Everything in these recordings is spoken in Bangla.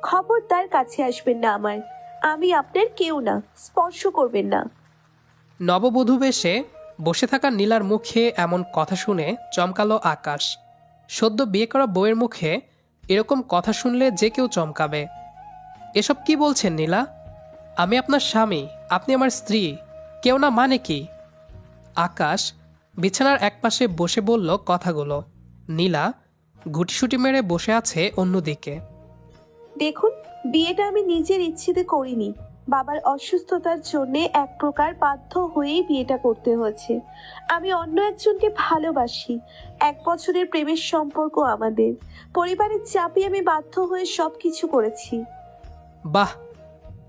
খবরদার কাছে আসবেন না আমার। আমি আপনার কেউ না, স্পর্শ করবেন না। নববধূ বেশে বসে থাকা নীলার মুখে এমন কথা শুনে চমকালো আকাশ। সদ্য বিয়ে করা বউয়ের মুখে এরকম কথা শুনলে যে কেউ চমকাবে। এসব কি বলছেন নীলা? আমি আপনার স্বামী, আপনি আমার স্ত্রী, কেউ না মানে কি? আকাশ বিছানার একপাশে বসে বলল কথাগুলো। নীলা গুটিসুটি মেরে বসে আছে অন্যদিকে। দেখুন, বিয়েটা আমি নিজের ইচ্ছেতে করিনি। বাবার অসুস্থতার জন্য এক প্রকার বাধ্য হয়েই বিয়েটা করতে হয়েছে। আমি অন্য একজনকে ভালোবাসি। 1 বছরের প্রেমের সম্পর্ক আমাদের। পরিবারের চাপে আমি বাধ্য হয়ে সবকিছু করেছি। বাহ,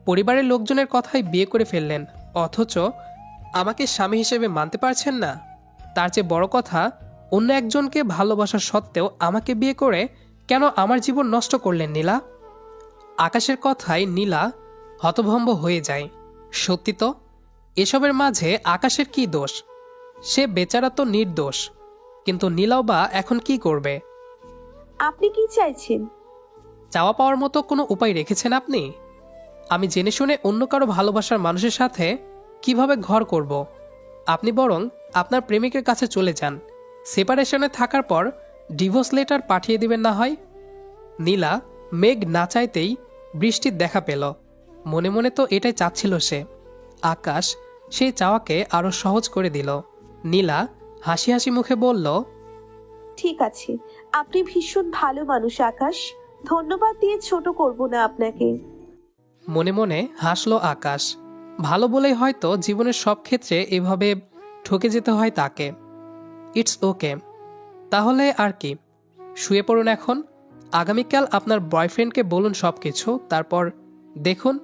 পরিবারের লোকজনের কথাই বিয়ে করে ফেললেন, অথচ আমাকে স্বামী হিসেবে মানতে পারছেন না। তার চেয়ে বড় কথা, অন্য একজনকে ভালোবাসা সত্ত্বেও আমাকে বিয়ে করে কেন আমার জীবন নষ্ট করলেন নীলা? আকাশের কথায় নীলা হতভম্ব হয়ে যায়। সত্যি তো, এসবের মাঝে আকাশের কি দোষ? সে বেচারা তো নির্দোষ, কিন্তু নীলাও বা এখন কি করবে? আপনি কি চাইছেন? চাওয়া পাওয়ার মতো কোনো উপায় রেখেছেন আপনি? আমি জেনে শুনে অন্য কারো ভালোবাসার মানুষের সাথে কিভাবে ঘর করব? আপনি বরং আপনার প্রেমিকের কাছে চলে যান। সেপারেশনে থাকার পর ডিভোর্স লেটার পাঠিয়ে দিবেন না হয়। নীলা মেঘ না চাইতেই বৃষ্টির দেখা পেল। মনে মনে তো এটাই চাচ্ছিল সে। আকাশ সেই চাওয়াকে আরো সহজ করে দিল। নীলা হাসি হাসি মুখে বলল, ঠিক আছে, আপনি ভীষণ ভালো মানুষ আকাশ। ধন্যবাদ দিয়ে ছোট করব না আপনাকে। মনে মনে হাসলো আকাশ। ভালো বলেই হয়তো জীবনের সব ক্ষেত্রে এভাবে ঠকে যেতে হয় তাকে। It's okay. তাহলে আর কি, শুয়ে পড়ুন এখন। আগামীকাল আপনার বয়ফ্রেন্ডকে বলুন সব কিছু, তারপর দেখুন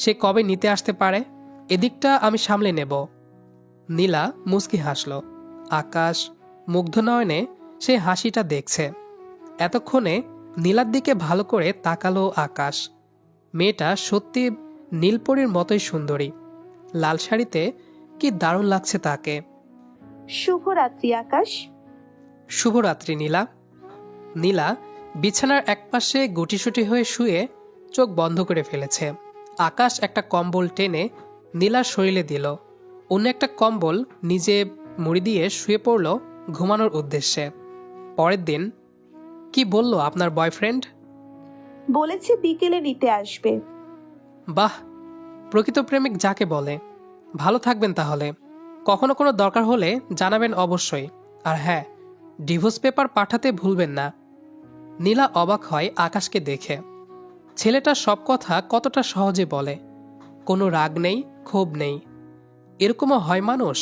সে কবে নিতে আসতে পারে। এদিকটা আমি সামলে নেব। নীলা মুচকি হাসল। আকাশ মুগ্ধ নয়নে সে হাসিটা দেখছে। এতক্ষণে নীলার দিকে ভালো করে তাকালো আকাশ। মেয়েটা সত্যি নীলপরীর মতোই সুন্দরী। লাল শাড়িতে কি দারুণ লাগছে তাকে। শুভরাত্রি আকাশ। শুভরাত্রি নীলা। নীলা বিছানার একপাশে গুটিসুটি হয়ে শুয়ে চোখ বন্ধ করে ফেলেছে। আকাশ একটা কম্বল টেনে নীলার শরীরে দিল। অন্য একটা কম্বল নিজে মুড়ি দিয়ে শুয়ে পড়ল ঘুমানোর উদ্দেশ্যে। পরের দিন কি বলল আপনার বয়ফ্রেন্ড? বলেছে বিকেলে নিতে আসবে। বাহ, প্রকৃত প্রেমিক যাকে বলে। ভালো থাকবেন তাহলে। কখনো কোনো দরকার হলে জানাবেন অবশ্যই। আর হ্যাঁ, ডিভোর্স পেপার পাঠাতে ভুলবেন না। নীলা অবাক হয় আকাশকে দেখে। ছেলেটা সব কথা কতটা সহজে বলে, কোনো রাগ নেই, ক্ষোভ নেই। এরকমও হয় মানুষ?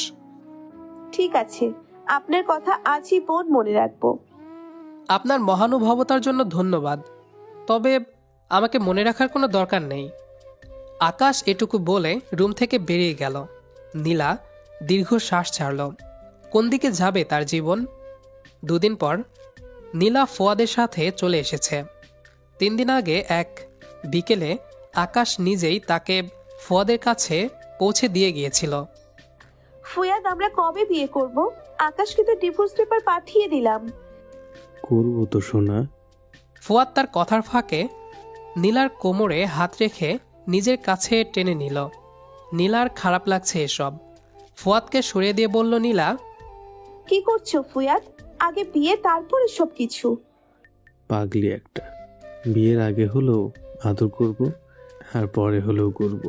ঠিক আছে, আপনার কথা আজীবন মনে রাখবো। আপনার মহানুভবতার জন্য ধন্যবাদ, তবে আমাকে মনে রাখার কোনো দরকার নেই। আকাশ এটুকু বলে রুম থেকে বেরিয়ে গেল। নীলা দীর্ঘ শ্বাস ছাড়ল। কোন দিকে যাবে তার জীবন? 2 দিন পর নীলা ফোয়াদের সাথে চলে এসেছে। 3 দিন আগে এক বিকেলে আকাশ নিজেই তাকে ফোয়াদের কাছে পৌঁছে দিয়ে গিয়েছিল। ফুয়াদ, আমরা কবে বিয়ে করব? আকাশকে তো ডিভোর্স পেপার পাঠিয়ে দিলাম। করবো তো সোনা। ফুয়াদ তার কথার ফাঁকে নীলার কোমরে হাত রেখে নিজের কাছে টেনে নিল। নীলার খারাপ লাগছে এসব। ফুয়াদকে সরিয়ে দিয়ে বলল, নীলা, কি করছো ফুয়াদ? আগে বিয়ে, তারপরে সব কিছু। পাগলি একটা। বিয়ের আগে হলেও আদর করব, আর পরে হলেও করব।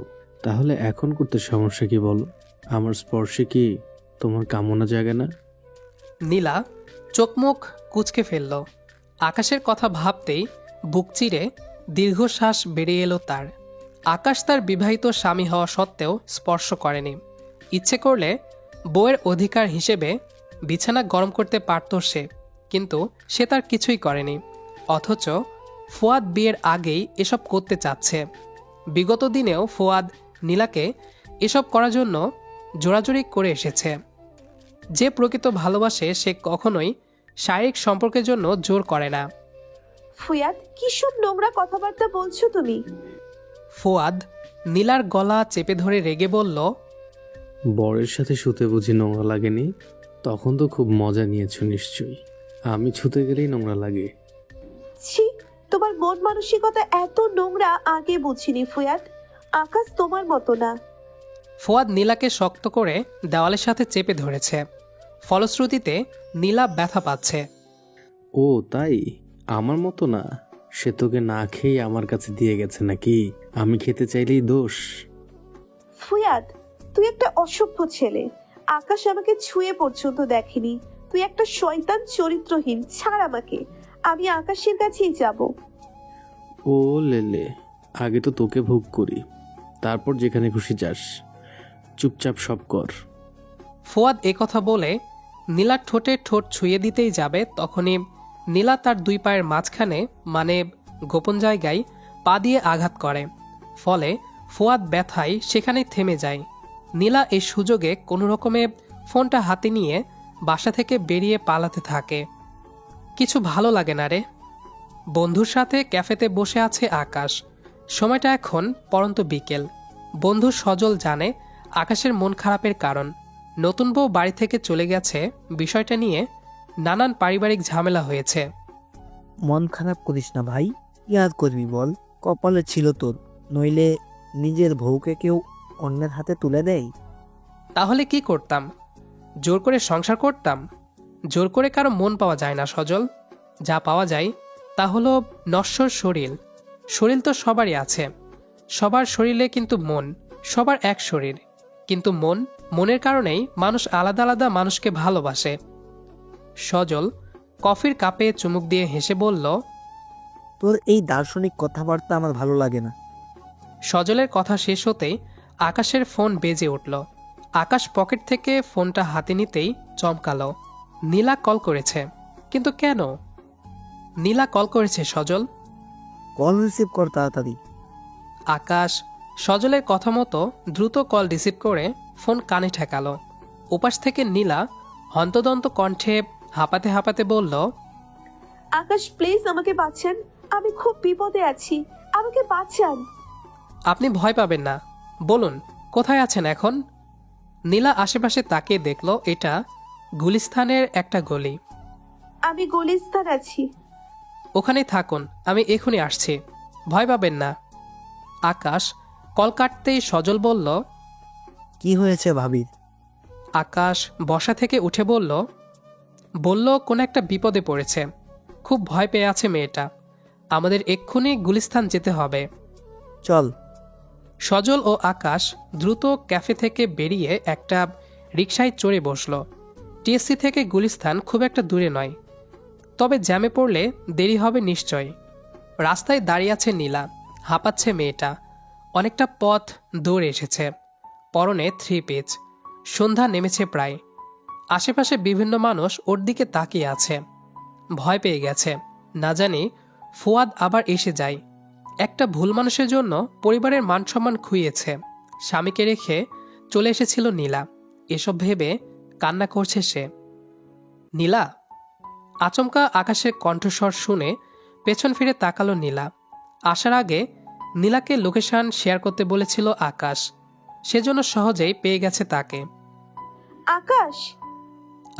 তাহলে এখন করতে সমস্যা কি বলো? আমার স্পর্শে কি তোমার কামনা জাগে না? নীলা চোখ মুখ কুঁচকে ফেলল। আকাশের কথা ভাবতেই বুক চিরে দীর্ঘশ্বাস বেরিয়ে এলো তার। আকাশ তার বিবাহিত স্বামী হওয়া সত্ত্বেও স্পর্শ করেনি। ইচ্ছে করলে বউয়ের অধিকার হিসেবে বিছানা গরম করতে পারত সে, কিন্তু সে তার কিছুই করেনি। অথচ ফুয়াদ বিয়ের আগেই এসব করতে চাচ্ছে। বিগত দিনেও ফুয়াদ নীলাকে এসব করার জন্য জোরাজুরি করে এসেছে। যে প্রকৃত ভালোবাসে সে কখনোই শারীরিক সম্পর্কের জন্য জোর করে না। ফুয়াদ, কি সব নোংরা কথাবার্তা বলছো তুমি? ফুয়াদ নীলার গলা চেপে ধরে রেগে বলল, বরের সাথে শুতে বুঝি নোংরা লাগেনি? তখন তো খুব মজা নিয়েছো নিশ্চয়ই। আমি ছুতে গেলেই নোংরা লাগে। ছি, তোমার মন মানসিকতা এত নোংরা আগে বুঝিনি ফুয়াদ। আকাশ তোমার মতো না। ফুয়াদ নীলাকে শক্ত করে দেওয়ালের সাথে চেপে ধরেছে। ফলশ্রুতিতে নীলা ব্যথা পাচ্ছে। ও তাই? আমার মতো না? সে তোকে না খেয়ে আমার কাছে দিয়ে গেছে নাকি? আমি খেতে চাইলেই দোষ? ফুয়াদ, তুই একটা অসভ্য ছেলে। আকাশ আমাকে ছুঁয়ে পর্যন্ত দেখেনি। তুই একটা শয়তান, চরিত্রহীন। ছাড় আমাকে, আমি আকাশের কাছেই যাব। ও লেলে, আগে তো তোকে ভোগ করি, তারপর যেখানে খুশি যাস। চুপচাপ সব কর। ফুয়াদ কথা বলে নীলার ঠোঁটে ঠোঁট ছুঁয়ে দিতেই যাবে, তখনই নীলা তার দুই পায়ের মাঝখানে মানে গোপন জায়গায় পা দিয়ে আঘাত করে। ফলে ফুয়াদ ব্যথায় সেখানেই থেমে যায়। নীলা এই সুযোগে কোনো রকমে ফোনটা হাতে নিয়ে বাসা থেকে বেরিয়ে পালাতে থাকে। কিছু ভালো লাগে না রে। বন্ধুর সাথে ক্যাফেতে বসে আছে আকাশ। সময়টা এখন পরন্ত বিকেল। বন্ধু সজল জানে আকাশের মন খারাপের কারণ। নতুন বউ বাড়ি থেকে চলে গেছে, বিষয়টা নিয়ে নানান পারিবারিক ঝামেলা হয়েছে। মন খারাপ করিস না ভাই, কি আর করবি বল? কপালে ছিল তোর, নইলে নিজের বউকে কেউ অন্যের হাতে তুলে দেয়? তাহলে কি করতাম? জোর করে সংসার করতাম? জোর করে কারো মন পাওয়া যায় না সজল। যা পাওয়া যায় তা হলো নশ্বর শরীর। শরীর তো সবারই আছে, সবার শরীরে কিন্তু মন। সবার এক শরীর, কিন্তু মনের কারণেই মানুষ আলাদা আলাদা মানুষকে ভালোবাসে। সজল কফির কাপে চুমুক দিয়ে হেসে বলল। তোর এই দার্শনিক কথাবার্তা আমার ভালো লাগে না। সজলের কথা শেষ হতেই আকাশের ফোন বেজে উঠল। আকাশ পকেট থেকে ফোনটা হাতে নিতেই চমকালো। নীলা কল করেছে। কিন্তু কেন? নীলা কল করেছে সজল। কল রিসিভ কর তাড়াতাড়ি। আকাশ সজলের কথা মতো দ্রুত কল রিসিভ করে ফোন কানে ঠেকালো। ওপাশ থেকে নীলা হন্তদন্ত কণ্ঠে হাঁপাতে হাঁপাতে বলল। আকাশ প্লিজ আমাকে বাঁচান, আমি খুব বিপদে আছি, আমাকে বাঁচান। আপনি ভয় পাবেন না, বলুন কোথায় আছেন এখন? নীলা আশেপাশে তাকিয়ে দেখল এটা গুলিস্তানের একটা গলি। আমি গুলিস্তান আছি। ওখানেই থাকুন, আমি এখনই আসছি, ভয় পাবেন না। আকাশ কল কাটতেই সজল বলল। কি হয়েছে ভাবির? আকাশ বসা থেকে উঠে বলল কোন একটা বিপদে পড়েছে, খুব ভয় পেয়ে আছে মেয়েটা। আমাদের এক্ষুনি গুলিস্তান যেতে হবে। চল। সজল ও আকাশ দ্রুত ক্যাফে থেকে বেরিয়ে একটা রিকশায় চড়ে বসল। টিএসসি থেকে গুলিস্তান খুব একটা দূরে নয়, তবে জ্যামে পড়লে দেরি হবে নিশ্চয়। রাস্তায় দাঁড়িয়ে আছে নীলা, হাঁপাচ্ছে মেয়েটা। অনেকটা পথ দৌড়ে এসেছে, পরনে 3 পিস। সন্ধ্যা নেমেছে প্রায়। আশেপাশে বিভিন্ন মানুষ ওর দিকে তাকিয়ে আছে। ভয় পেয়ে গেছে, না জানি ফুয়াদ আবার এসে যায়। একটা ভুল মানুষের জন্য পরিবারের মান সম্মান খুইয়েছে। স্বামীকে রেখে চলে এসেছিল নীলা, এসব ভেবে কান্না করছে সে। নীলা! আচমকা আকাশের কণ্ঠস্বর শুনে পেছন ফিরে তাকালো নীলা। আসার আগে নীলাকে লোকেশন শেয়ার করতে বলেছিল আকাশ, সেজন্য সহজেই পেয়ে গেছে তাকে। আকাশ!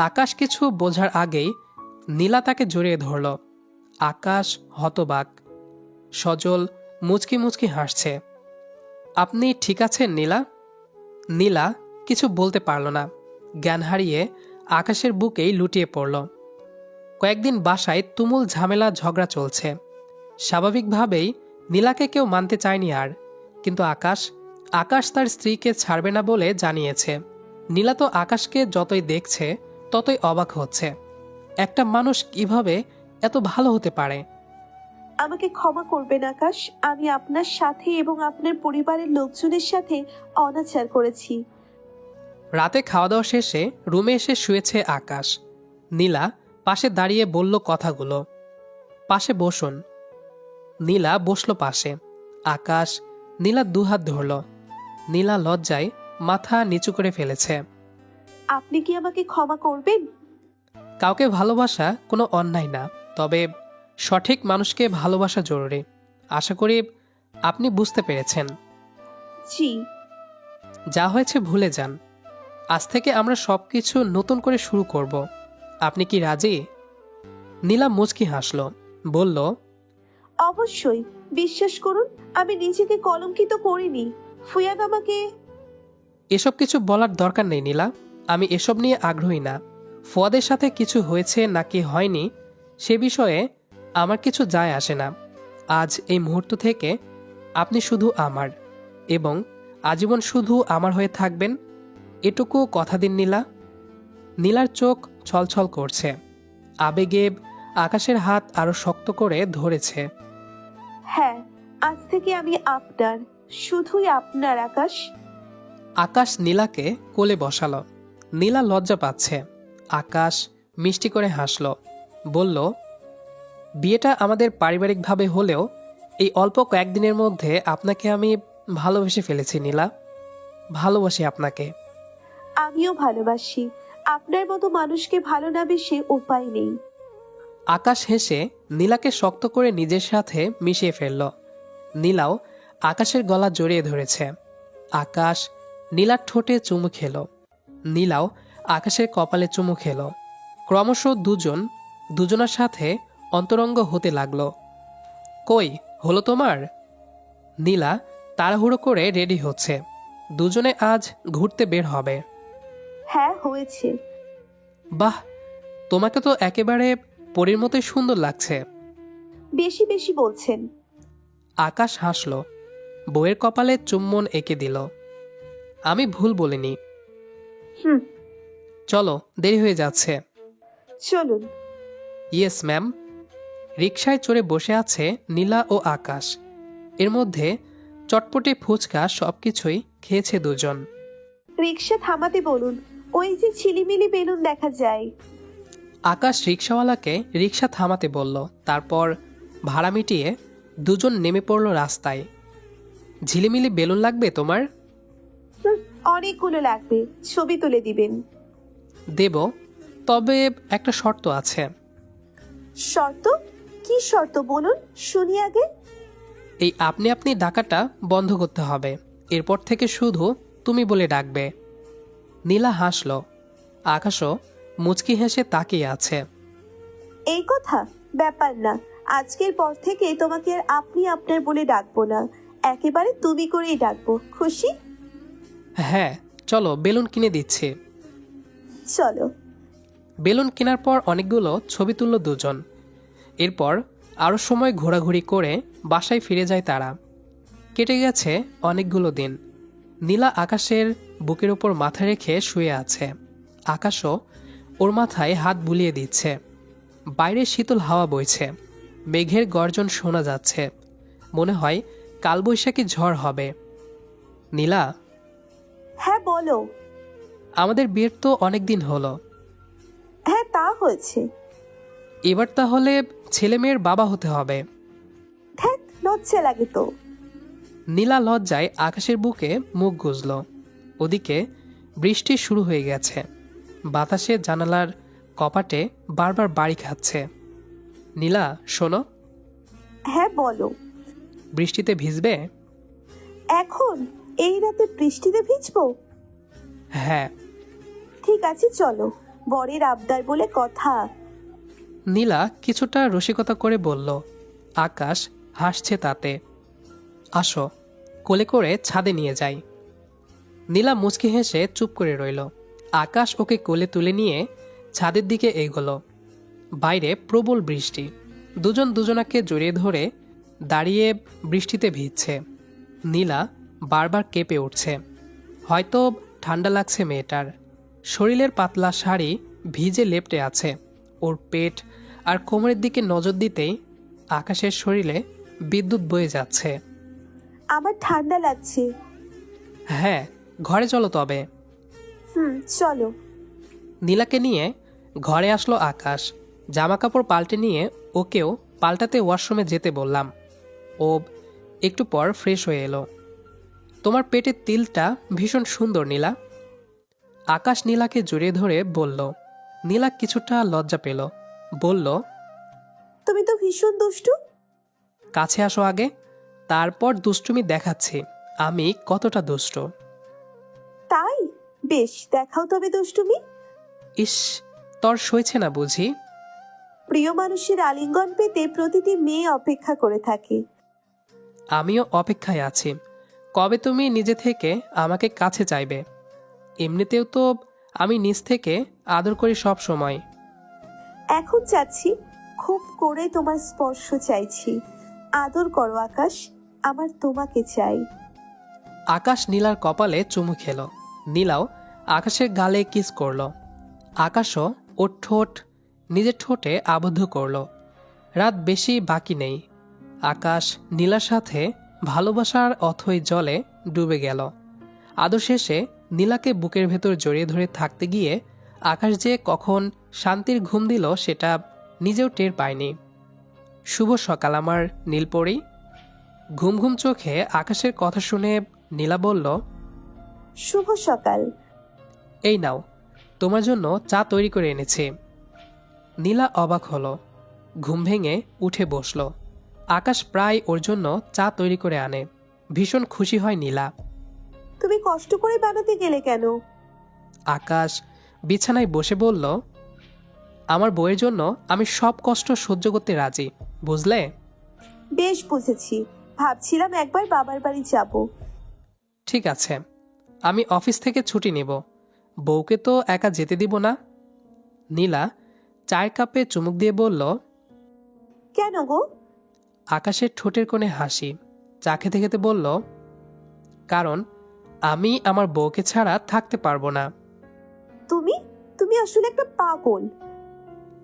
আকাশ কিছু বোঝার আগেই নীলা তাকে জড়িয়ে ধরল। আকাশ হতবাক। সজল মুচকি মুচকি হাসছে। আপনি ঠিক আছেন নীলা? নীলা কিছু বলতে পারল না, জ্ঞান হারিয়ে আকাশের বুকেই লুটিয়ে পড়ল। কয়েকদিন বাসায় তুমুল ঝামেলা ঝগড়া চলছে। স্বাভাবিকভাবেই নীলাকে কেউ মানতে চায়নি আর, কিন্তু আকাশ তার স্ত্রীকে ছাড়বে না বলে জানিয়েছে। নীলা তো আকাশকে যতই দেখছে ততই অবাক হচ্ছে। একটা মানুষ কিভাবে এত ভালো হতে পারে? আমাকে ক্ষমা করবেন আকাশ, আমি আপনার সাথে এবং আপনার পরিবারের লোকজনের সাথে অনাচার করেছি। রাতে খাওয়া দাওয়া শেষে রুমে এসে শুয়েছে আকাশ। নীলা পাশে দাঁড়িয়ে বলল কথাগুলো। পাশে বসুন। নীলা বসলো পাশে। আকাশ নীলা দুহাত ধরল। নীলা লজ্জায় মাথা নিচু করে ফেলেছে। আপনি কি আমাকে ক্ষমা করবেন? কাউকে ভালোবাসা কোনো অন্যায় না, তবে সঠিক মানুষকে ভালোবাসা জরুরি। আশা করি আপনি বুঝতে পেরেছেন। জি। যা হয়েছে ভুলে যান। আজ থেকে আমরা সবকিছু নতুন করে শুরু করব। আপনি কি রাজি? নীলা মুচকি হাসল, বলল, অবশ্যই, বিশ্বাস করুন, আমি নিজেকে কলঙ্কিত করিনি। ফুয়াদ আমাকে। এসব কিছু বলার দরকার নেই নীলা। আমি এসব নিয়ে আগ্রহী না। ফুয়াদের সাথে কিছু হয়েছে নাকি হয়নি সে বিষয়ে আমার কিছু যায় আসে না। আজ এই মুহূর্ত থেকে আপনি শুধু আমার, এবং আজীবন শুধু আমার হয়ে থাকবেন, এটুকু কথা দিন নীলা। নীলার চোখ ছলছল করছে। আবেগে আকাশের হাত আরো শক্ত করে ধরেছে। হ্যাঁ, আজ থেকে আমি আপনার, শুধুই আপনার আকাশ। আকাশ নীলাকে কোলে বসালো। নীলা লজ্জা পাচ্ছে। আকাশ মিষ্টি করে হাসল, বলল, বিয়েটা আমাদের পারিবারিকভাবে হলেও এই অল্প কয়েকদিনের মধ্যে আপনাকে আমি ভালোবেসে ফেলেছি নীলা। ভালোবাসি আপনাকে। আমিও ভালোবাসি। আপনার মতো মানুষকে ভালো না বেশি উপায় নেই। আকাশ হেসে নীলাকে শক্ত করে নিজের সাথে মিশিয়ে ফেলল। নীলাও আকাশের গলা জড়িয়ে ধরেছে। আকাশ নীলার ঠোঁটে চুমু খেল। নীলাও আকাশের কপালে চুমু খেল। ক্রমশ দুজনার সাথে অন্তরঙ্গ হতে লাগলো। কই হলো তোমার? নীলা তাড়াহুড়ো করে রেডি হচ্ছে। দুজনে আজ ঘুরতে বের হবে। হ্যাঁ, হয়েছে। বাহ, তোমাকে তো একেবারে পরীর মতোই সুন্দর লাগছে। বেশি বেশি বলছেন। আকাশ হাসল, বউয়ের কপালে চুম্বন এঁকে দিল। আমি ভুল বলিনি। হুম। চলো, দেরি হয়ে যাচ্ছে। চলুন। Yes ma'am. রিকশায় চড়ে বসে আছে নীলা ও আকাশ। এর মধ্যে চটপটে ফুচকা সবকিছুই খেয়েছে দুজন। রিক্সা থামাতে বলুন, ওই যে ছিলিমিলি বেলুন দেখা যায়। আকাশ রিকশাওয়ালাকে রিকশা থামাতে বলল। তারপর ভাড়া মিটিয়ে দুজন নেমে পড়ল রাস্তায়। ঝিলিমিলি বেলুন লাগবে তোমার? অনেকগুলো লাগবে, ছবি তুলে দিবেন। দেব, তবে একটা শর্ত আছে। শর্ত? কি শর্ত বলুন, শুনি আগে। এই আপনি আপনি ডাকাটা বন্ধ করতে হবে। এরপর থেকে শুধু তুমি বলে ডাকবে। নীলা হাসল। আকাশও মুচকি হেসে তাকিয়ে আছে। এই কথা? ব্যাপার না, আজকের পর থেকে তোমাকে আর আপনি আপনার বলে ডাকবো না, একেবারে তুমি করেই ডাকবো। খুশি? হ্যাঁ, চলো বেলুন কিনে দিচ্ছি। চলো। বেলুন কেনার পর অনেকগুলো ছবি তুলল দুজন। এরপর আরও সময় ঘোরাঘুরি করে বাসায় ফিরে যায় তারা। কেটে গেছে অনেকগুলো দিন। নীলা আকাশের বুকের ওপর মাথা রেখে শুয়ে আছে। আকাশও ওর মাথায় হাত বুলিয়ে দিচ্ছে। বাইরে শীতল হাওয়া বইছে। মেঘের গর্জন শোনা যাচ্ছে। মনে হয় কালবৈশাখী ঝড় হবে। নীলা, হ্যাঁ বলো। আমাদের বিয়ের তো অনেক দিন হলো। হ্যাঁ, তা হয়েছে। এবার তাহলে ছেলে মেয়ের বাবা হতে হবে। ধ্যাত, লজ্জা লাগে তো। নীলা লজ্জায় আকাশের বুকে মুখ গুজল। ওদিকে বৃষ্টি শুরু হয়ে গেছে। বাতাসে জানালার কপাটে বারবার বাড়ি খাচ্ছে। নীলা, শোনো। হ্যাঁ বলো। বৃষ্টিতে ভিজবে? এখন এই রাতে বৃষ্টিতে ভিজবো? হ্যাঁ। ঠিক আছে, চলো, বরের আবদার বলে কথা। নীলা কিছুটা রসিকতা করে বলল। আকাশ হাসছে তাতে। আসো, কোলে করে ছাদে নিয়ে যাই। নীলা মুচকি হেসে চুপ করে রইল। আকাশ ওকে কোলে তুলে নিয়ে ছাদের দিকে এগোলো। বাইরে প্রবল বৃষ্টি। দুজন দুজনাকে জড়িয়ে ধরে দাঁড়িয়ে বৃষ্টিতে ভিজছে। নীলা বারবার কেঁপে উঠছে। হয়তো ঠান্ডা লাগছে মেয়েটার। শরীরের পাতলা শাড়ি ভিজে লেপ্টে আছে। ওর পেট আর কোমরের দিকে নজর দিতেই আকাশের শরীরে বিদ্যুৎ বয়ে যাচ্ছে। আমার ঠান্ডা লাগছে। হ্যাঁ, ঘরে চলো তবে। চলো। নীলাকে নিয়ে ঘরে আসলো আকাশ। জামা কাপড় পাল্টে নিয়ে ওকেও পাল্টাতে ওয়াশরুমে যেতে বললাম। ও একটু পর ফ্রেশ হয়ে এলো। তোমার পেটের তিলটা ভীষণ সুন্দর নীলা। আকাশ নীলাকে জড়িয়ে ধরে বলল। নীলা কিছুটা লজ্জা পেল। বলল, তুমি তো ভীষণ দুষ্টু। কাছে আসো আগে, তারপর দুষ্টুমি দেখাচ্ছি আমি কতটা দুষ্ট। তাই? বেশ, দেখাও তবে দুষ্টুমি। ইস, তর সইছে না বুঝি? প্রিয় মানুষের আলিঙ্গন পেতে প্রতিটি মেয়ে অপেক্ষা করে থাকে। আমিও অপেক্ষায় আছি, কবে তুমি নিজে থেকে আমাকে কাছে চাইবে। এমনিতেও তো আমি নিজ থেকে আদর করি সব সময়। এখন চাচ্ছি, খুব করে তোমার স্পর্শ চাইছি। আদর করো আকাশ, আমার তোমাকে চাই। আকাশ নীলার কপালে চুমু খেলো, নীলাও আকাশের গালে কিস করলো। আকাশও ওর ঠোঁট নিজের ঠোঁটে আবদ্ধ করলো। রাত বেশি বাকি নেই। আকাশ নীলার সাথে ভালোবাসার অথই জলে ডুবে গেল। আদর শেষে নীলাকে বুকের ভেতর জড়িয়ে ধরে থাকতে গিয়ে আকাশ যে কখন শান্তির ঘুম দিল সেটা নিজেও টের পায়নি। শুভ সকাল আমার নীলপরি। ঘুম ঘুম চোখে আকাশের কথা শুনে নীলা বলল, শুভ সকাল। এই নাও, তোমার জন্য চা তৈরি করে এনেছি। নীলা অবাক হলো, ঘুম ভেঙে উঠে বসল। আকাশ প্রায় ওর জন্য চা তৈরি করে আনে। ভীষণ খুশি হয় নীলা। তুমি কষ্ট করে বানাতে গেলে কেন? আকাশ বিছানায় বসে বলল, আমার বউয়ের জন্য আমি সব কষ্ট সহ্য করতে রাজি, বুঝলে? বেশ বুঝেছি, ভাবছিলাম একবার বাবার বাড়ি যাব। ঠিক আছে, আমি অফিস থেকে ছুটি নেব, বউকে তো একা যেতে দিব না। নীলা চায়ের কাপে চুমুক দিয়ে বলল। কেন গো? আকাশের ঠোঁটের কোণে হাসি। চা খেতে খেতে বলল, কারণ আমি আমার বউকে ছাড়া থাকতে পারবো না। তুমি তুমি আসলে একটা পাগল।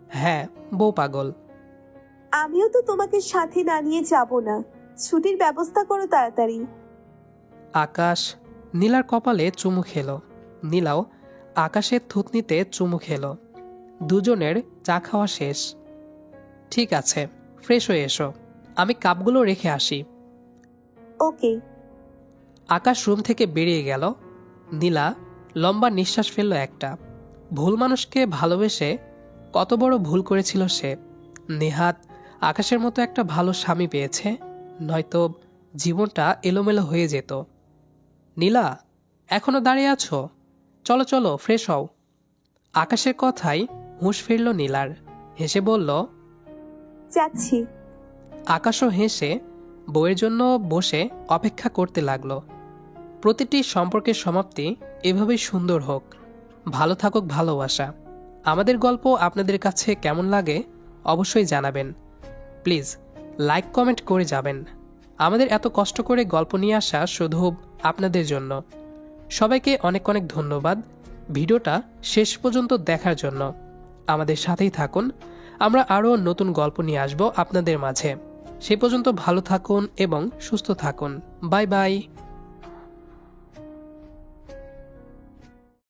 হ্যাঁ, বউ পাগল। আমিও তো তোমাকে সাথে না নিয়ে যাব না। ছুটির ব্যবস্থা করো তাড়াতাড়ি। আকাশ নীলার কপালে চুমু খেলো। নীলাও আকাশের থুতনিতে চুমু খেলো। দুজনের চা খাওয়া শেষ। ঠিক আছে, ফ্রেশ হয়ে এসো, আমি কাপগুলো রেখে আসি। ওকে। আকাশ রুম থেকে বেরিয়ে গেল। নীলা লম্বা নিঃশ্বাস ফেলল একটা। ভুল মানুষকে ভালোবেসে কত বড় ভুল করেছিল সে। নেহাত আকাশের মতো একটা ভালো স্বামী পেয়েছে, নয়তো জীবনটা এলোমেলো হয়ে যেত। নীলা, এখনো দাঁড়িয়ে আছো? চলো চলো, ফ্রেশ হও। আকাশের কথাই হুঁশ ফিরল নীলার। হেসে বলল, যাচ্ছি। আকাশও হেসে বউয়ের জন্য বসে অপেক্ষা করতে লাগলো। প্রতিটি সম্পর্কের সমাপ্তি এভাবেই সুন্দর হোক, ভালো থাকুক ভালোবাসা। আমাদের গল্প আপনাদের কাছে কেমন লাগে অবশ্যই জানাবেন। প্লিজ লাইক কমেন্ট করে যাবেন। আমাদের এত কষ্ট করে গল্প নিয়ে আসা শুধু আপনাদের জন্য। সবাইকে অনেক অনেক ধন্যবাদ ভিডিওটা শেষ পর্যন্ত দেখার জন্য। আমাদের সাথেই থাকুন, আমরা আরও নতুন গল্প নিয়ে আসবো আপনাদের মাঝে। সে পর্যন্ত ভালো থাকুন এবং সুস্থ থাকুন। Bye bye.